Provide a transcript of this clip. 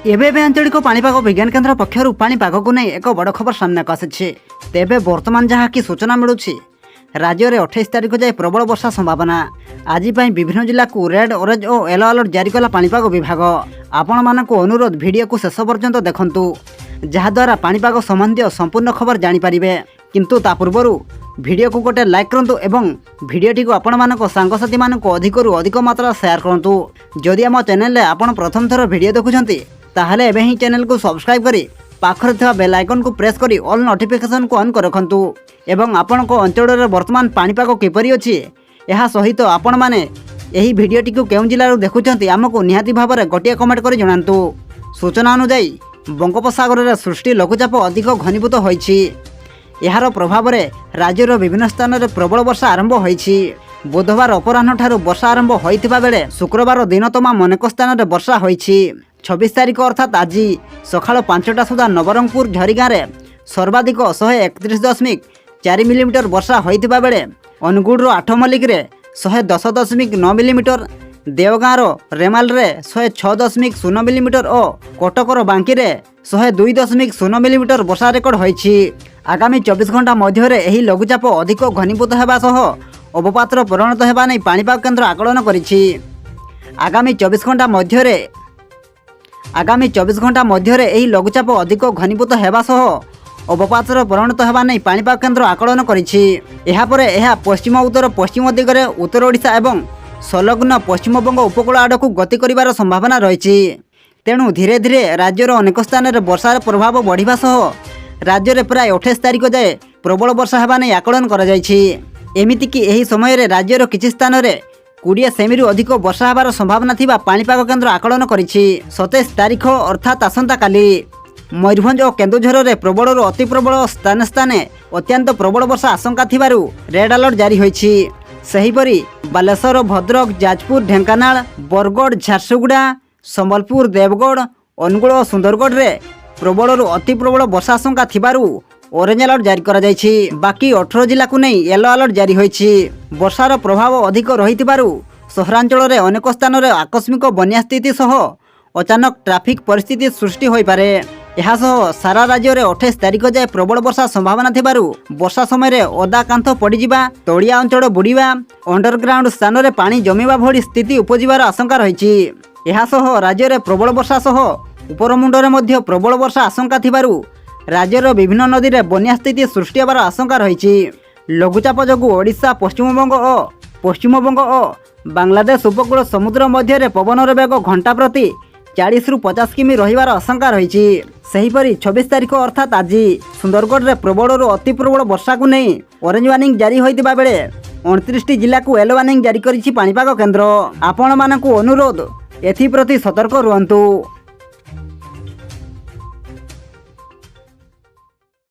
एबे आंचलिक पाणीपाग विज्ञान केन्द्र पक्षर पाणीपाग को नहीं एक बड़ खबर सामना को आसी। तेबे वर्तमान जहाँ कि सूचना मिलूँ राज्य में 28 तारिख जाए प्रबल वर्षा संभावना। आज विभिन्न जिला को रेड ऑरेंज और येलो अलर्ट जारी कला पाणीपाग विभाग। आपण मानक अनुरोध वीडियो को शेष पर्यंत देखंतु जहाद्वारा पाणीपाग संबंधी संपूर्ण खबर जानीपारे। किंतु ता पूर्व वीडियो को गोटे लाइक करूँ एवं भिडियोटी को आपण मानक सांगसाथी मानक अधिकरू अधिक मात्रा शेयर करूँ। जदि आम चैनल में आपण प्रथम थर वीडियो देखुंत ताहले एबे ही चैनल को सब्सक्राइब करी पाखरे थिबा बेल आइकन को प्रेस करी ऑल नोटिफिकेशन को ऑन कर रखंतु एवं आपण को अंचल रे वर्तमान पाणीपाग किपरि अछि एहा सहित आपण माने एही भिडियोटी को केउ जिल्ला देखुछंती हमको निहाती भाव में गोटे कमेंट करी जणांतु। सूचना अनुसार बंगोपसागर रे सृष्टि लघुचाप अधिक घनीभूत होईछि। यार प्रभाव में राज्यर विभिन्न स्थान में प्रबल वर्षा आरंभ होईछि। बुधवार अपराह्न ठारू वर्षा आरंभ होइतिबा बेले शुक्रवार दिन तमाम अनेक स्थान में वर्षा होईछि। 26 तारिख अर्थात आज सकाल 5टा सुधा नवरंगपुर झरीगाँ में सर्वाधिक 131.4 मिलीमीटर वर्षा होइतिबा बेले अनुगुड़ 8 मल्लिक 110.9 मिलीमीटर, देवगाँव रेमाल 106.0 मिलीमीटर और कटकर बांकी 102.0 मिलीमीटर वर्षा रेकर्ड होईछि। आगामी 24 घंटा मध्य एही लघुचाप अधिक घनीभूत होगा सह अवपातर परिणत होगा नहीं पाणीपाग केन्द्र आकलन करिछि। आगामी 24 घंटा मध्य एही लघुचाप अधिक घनीभूत होगा सह अवपातर परिणत होगा नहीं पाणीपाग केन्द्र आकलन करिछि। एहा परे एहा पश्चिम उत्तर पश्चिम दिगरे उत्तर ओडिशा एवं संलग्न पश्चिमबंग उपकूल आड़क गति करिवार संभावना रहिछि। तेणु धीरे धीरे राज्यर अनेक स्थान में वर्षार प्रभाव बढ़िबा सह राज्य में प्राय 28 तारिख जाए प्रबल वर्षा होगा नहीं आकलन कर एमितिक एही समय रे राज्यर किछि स्थान रे 20 सेमी अधिक वर्षा होबार संभावना थिबा पाणीपाग केन्द्र आकलन करिछि। 27 तारिख अर्थात आसंता काली मयूरभंज और केन्दुझर रे प्रबल अति प्रबल स्थान स्थाने अत्यंत प्रबल वर्षा आशंका थिबारु रेड अलर्ट जारी होईछि। सेहीपरि बालेश्वर, भद्रक, जाजपुर, ढेंकानाल, बरगढ़, झारसुगुड़ा, संबलपुर, देवगढ़, अनुगुल और सुंदरगढ़ रे प्रबल अति प्रबल वर्षा आशंका थिबारु ऑरेंज अलर्ट जारी करा जायछि। बाकी 18 जिला को नहीं येलो अलर्ट जारी होईछि। वर्षार प्रभाव अधिक रहिथिबारु सहरांचल रे अनेक स्थान रे आकस्मिक बन्या स्थिति सह अचानक ट्राफिक परिस्थिति सृष्टि होई पारे। एहा सह सारा राज्य रे 28 तारिख जाए प्रबल वर्षा संभावना थिबारु वर्षा समय रे ओदा कांथ पड़ीजिबा, तोड़िया अंचल बुड़ीबा, अंडरग्राउंड स्थान रे पानी जमीबा भली स्थिति उपजिबार आशंका रहिछि। एहा सह राज्य रे प्रबल वर्षा सह उपरमुंड रे मध्य प्रबल वर्षा आशंका थिबारु राज्यर विभिन्न नदी में बन्या स्थिति सृष्टि होबार आशंका रही। लघुचाप जोगु ओडिशा, पश्चिमबंग और बांग्लादेश उपकूल समुद्र मध्य पवन बेग घंटा प्रति 40 ରୁ 50 किमी रहिबार आशंका रही। सेहीपरि 26 तारिख अर्थात आज सुंदरगढ़ रे प्रबल अति प्रबल वर्षा को नहीं ऑरेंज वार्निंग जारी होइतिबा बेले 29 जिला को येलो वार्निंग जारी करिछि पाणीपाग केन्द्र। आपण मानकु अनुरोध एथि प्रति सतर्क रुहंतु।